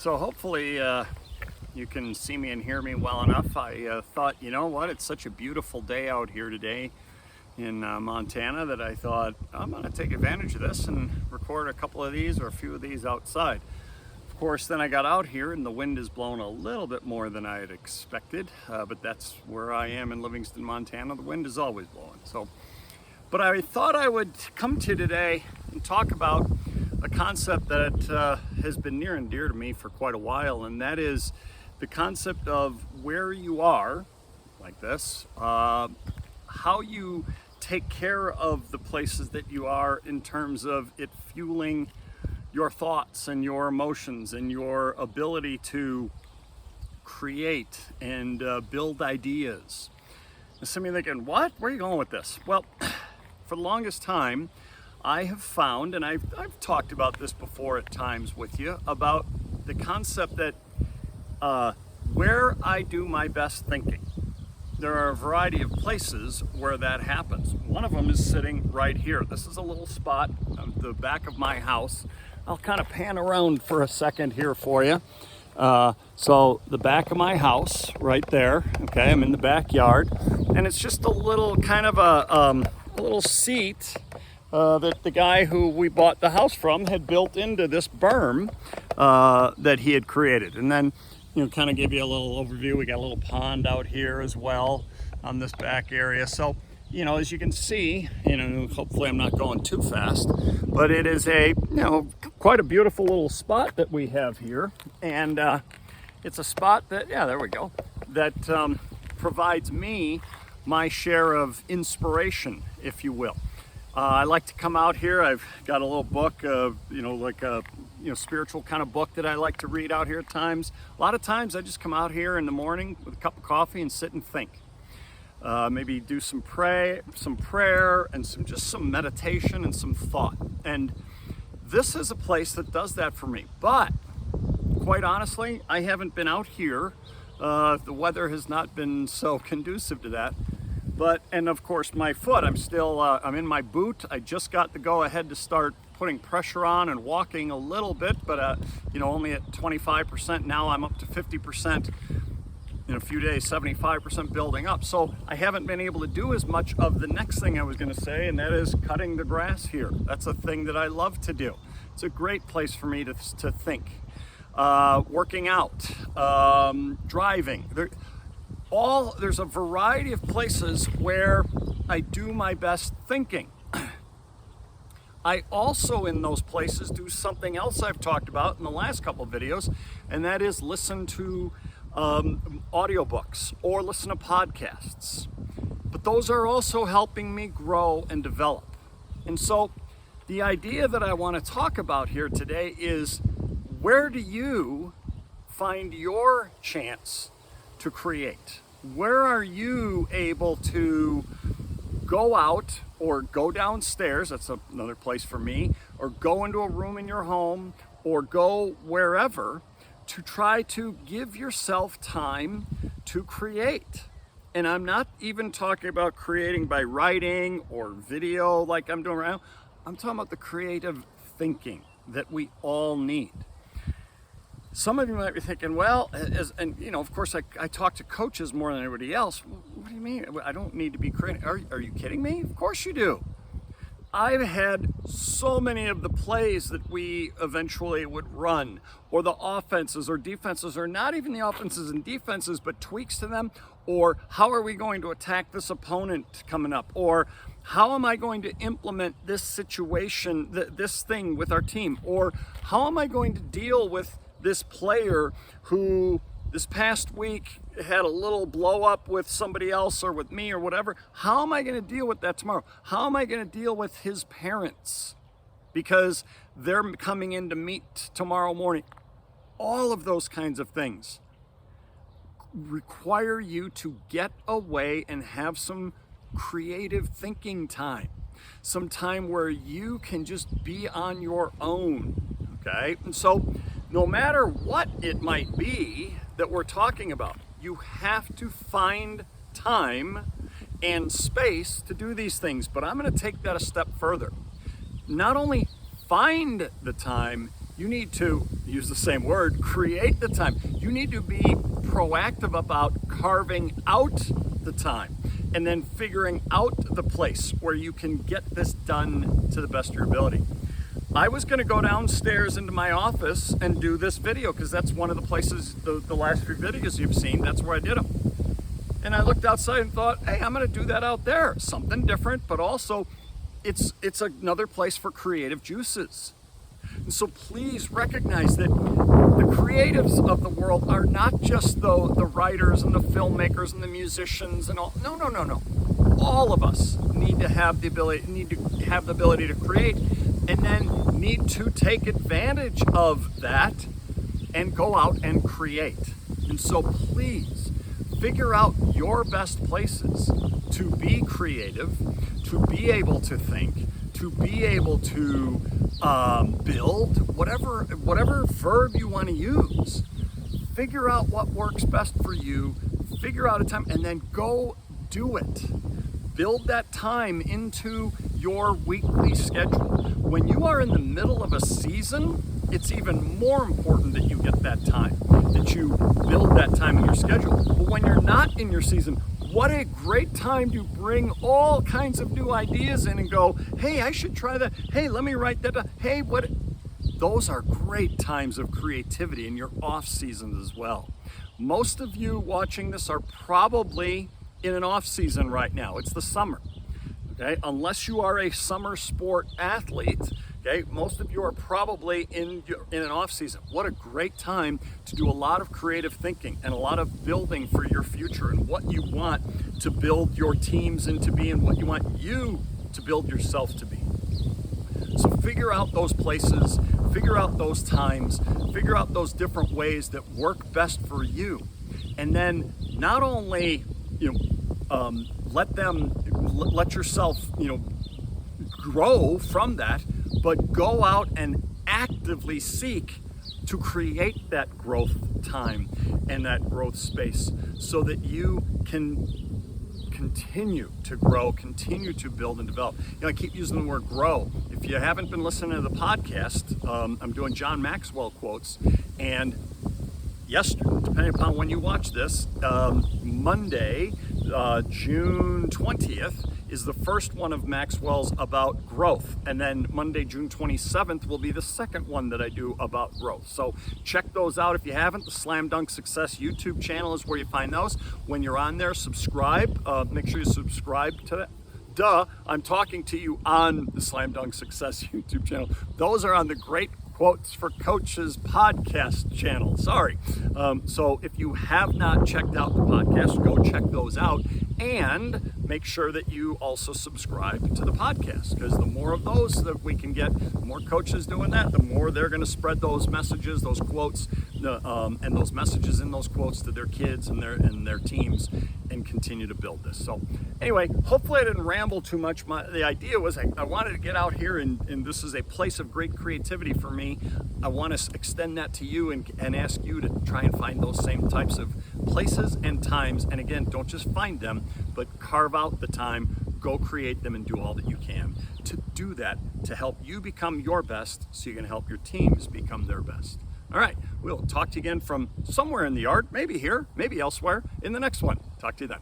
So hopefully you can see me and hear me well enough. I thought, you know what, it's such a beautiful day out here today in Montana that I thought I'm going to take advantage of this and record a couple of these or a few of these outside. Of course, then I got out here and the wind is blowing a little bit more than I had expected, but that's where I am in Livingston, Montana. The wind is always blowing. But I thought I would come to you today and talk about a concept that has been near and dear to me for quite a while, and that is the concept of where you are, like this, how you take care of the places that you are in terms of it fueling your thoughts and your emotions and your ability to create and build ideas. And some of you thinking, what? Where are you going with this? Well, for the longest time, I have found, and I've talked about this before at times with you, about the concept that where I do my best thinking. There are a variety of places where that happens. One of them is sitting right here. This is a little spot at the back of my house. I'll kind of pan around for a second here for you. So the back of my house right there, okay, I'm in the backyard, and it's just a little kind of a little seat that the guy who we bought the house from had built into this berm that he had created. And then, you know, kind of give you a little overview. We got a little pond out here as well on this back area. So, you know, as you can see, you know, hopefully I'm not going too fast, but it is a, you know, quite a beautiful little spot that we have here. And it's a spot that, yeah, there we go, that provides me my share of inspiration, if you will. I like to come out here. I've got a little book, you know, like a spiritual kind of book that I like to read out here at times. A lot of times I just come out here in the morning with a cup of coffee and sit and think. Maybe do some prayer and some meditation and some thought. And this is a place that does that for me. But quite honestly, I haven't been out here. The weather has not been so conducive to that. And of course my foot, I'm in my boot. I just got the go ahead to start putting pressure on and walking a little bit, but you know, only at 25%. Now I'm up to 50%. In a few days, 75% building up. So I haven't been able to do as much of the next thing I was going to say, and that is cutting the grass here. That's a thing that I love to do. It's a great place for me to think. Working out, driving. There's a variety of places where I do my best thinking. I also, in those places, do something else I've talked about in the last couple of videos, and that is listen to audiobooks or listen to podcasts. But those are also helping me grow and develop. And so the idea that I want to talk about here today is, where do you find your chance to create? Where are you able to go out or go downstairs, that's another place for me, or go into a room in your home, or go wherever, to try to give yourself time to create? And I'm not even talking about creating by writing or video like I'm doing right now. I'm talking about the creative thinking that we all need. Some of you might be thinking, well, and you know, of course, I talk to coaches more than anybody else. What do you mean? I don't need to be creative. Are you kidding me? Of course you do. I've had so many of the plays that we eventually would run, or the offenses or defenses, or not even the offenses and defenses, but tweaks to them, or how are we going to attack this opponent coming up, or how am I going to implement this situation, this thing with our team, or how am I going to deal with this player who this past week had a little blow up with somebody else or with me or whatever. How am I going to deal with that tomorrow? How am I going to deal with his parents because they're coming in to meet tomorrow morning? All of those kinds of things require you to get away and have some creative thinking time, some time where you can just be on your own, okay? And so no matter what it might be that we're talking about, you have to find time and space to do these things. But I'm going to take that a step further. Not only find the time, you need to use the same word, create the time. You need to be proactive about carving out the time and then figuring out the place where you can get this done to the best of your ability. I was going to go downstairs into my office and do this video because that's one of the places, the last few videos you've seen, that's where I did them. And I looked outside and thought, hey, I'm going to do that out there. Something different, but also it's another place for creative juices. And so please recognize that the creatives of the world are not just the writers and the filmmakers and the musicians and all. No. All of us need to have the ability to create, and then need to take advantage of that and go out and create. And so please figure out your best places to be creative, to be able to think, to be able to build, whatever verb you want to use. Figure out what works best for you, figure out a time, and then go do it. Build that time into your weekly schedule. When you are in the middle of a season, it's even more important that you get that time, that you build that time in your schedule. But when you're not in your season, what a great time to bring all kinds of new ideas in and go, hey, I should try that. Hey, let me write that down. Hey, what? Those are great times of creativity in your off seasons as well. Most of you watching this are probably in an off season right now. It's the summer, okay? Unless you are a summer sport athlete, okay? Most of you are probably in an off season. What a great time to do a lot of creative thinking and a lot of building for your future and what you want to build your teams into be and what you want you to build yourself to be. So figure out those places, figure out those times, figure out those different ways that work best for you. And then not only, let yourself, grow from that, but go out and actively seek to create that growth time and that growth space so that you can continue to grow, continue to build and develop. I keep using the word grow. If you haven't been listening to the podcast, I'm doing John Maxwell quotes, and yesterday, depending upon when you watch this, Monday, June 20th, is the first one of Maxwell's about growth. And then Monday, June 27th will be the second one that I do about growth. So check those out if you haven't. The Slam Dunk Success YouTube channel is where you find those. When you're on there, subscribe. Make sure you subscribe to that. Duh, I'm talking to you on the Slam Dunk Success YouTube channel. Those are on the Great Quotes for Coaches podcast channel. Sorry. So if you have not checked out the podcast, go check those out and make sure that you also subscribe to the podcast, because the more of those that we can get, the more coaches doing that, the more they're going to spread those messages, those quotes, and those messages in those quotes to their kids and their teams, and continue to build this. So anyway, hopefully I didn't ramble too much. The idea was I wanted to get out here, and this is a place of great creativity for me. I want to extend that to you and ask you to try and find those same types of places and times. And again, don't just find them, but carve out the time, go create them, and do all that you can to do that, to help you become your best so you can help your teams become their best. All right, we'll talk to you again from somewhere in the yard, maybe here, maybe elsewhere, in the next one. Talk to you then.